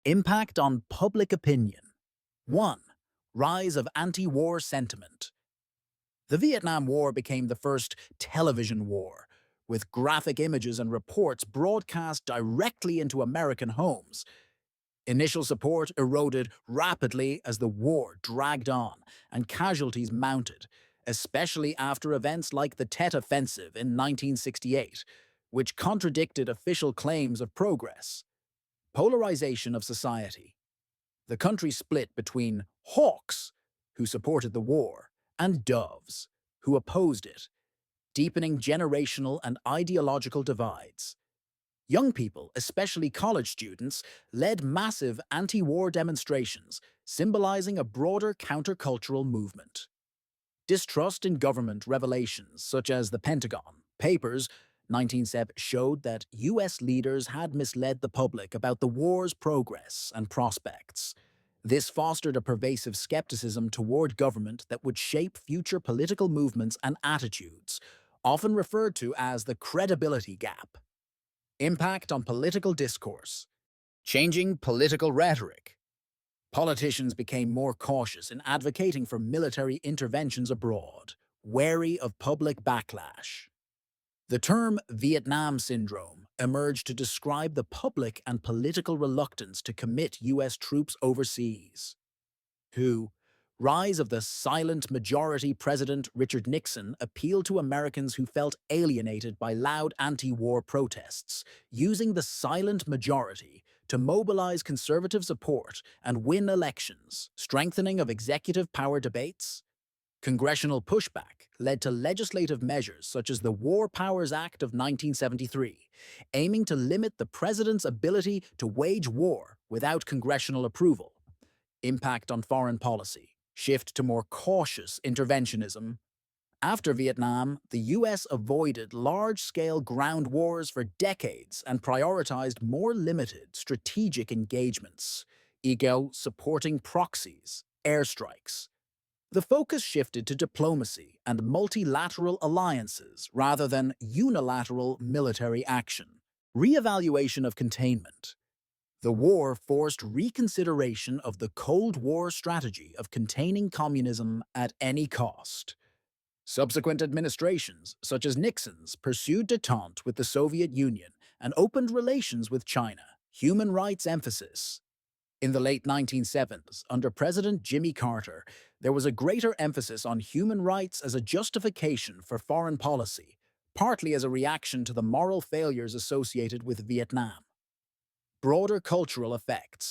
Impact on public opinion. 1. Rise of anti-war sentiment. The Vietnam War became the first television war, with graphic images and reports broadcast directly into American homes. Initial support eroded rapidly as the war dragged on and casualties mounted, especially after events like the Tet Offensive in 1968, which contradicted official claims of progress. Polarization of society. The country split between hawks, who supported the war, and doves, who opposed it, deepening generational and ideological divides. Young people, especially college students, led massive anti-war demonstrations, symbolizing a broader countercultural movement. Distrust in government revelations, such as the Pentagon Papers, 1970 showed that U.S. leaders had misled the public about the war's progress and prospects. This fostered a pervasive skepticism toward government that would shape future political movements and attitudes, often referred to as the credibility gap. Impact on political discourse. Changing political rhetoric. Politicians became more cautious in advocating for military interventions abroad, wary of public backlash. The term Vietnam Syndrome emerged to describe the public and political reluctance to commit U.S. troops overseas. 2. Rise of the silent majority. President Richard Nixon appealed to Americans who felt alienated by loud anti-war protests, using the silent majority to mobilize conservative support and win elections, strengthening of executive power debates. Congressional pushback led to legislative measures such as the War Powers Act of 1973, aiming to limit the president's ability to wage war without congressional approval. Impact on foreign policy. Shift to more cautious interventionism. After Vietnam, the U.S. avoided large-scale ground wars for decades and prioritized more limited strategic engagements, supporting proxies, airstrikes. The focus shifted to diplomacy and multilateral alliances rather than unilateral military action. Reevaluation of containment. The war forced reconsideration of the Cold War strategy of containing communism at any cost. Subsequent administrations, such as Nixon's, pursued détente with the Soviet Union and opened relations with China. Human rights emphasis. In the late 1970s, under President Jimmy Carter, there was a greater emphasis on human rights as a justification for foreign policy, partly as a reaction to the moral failures associated with Vietnam. Broader cultural effects.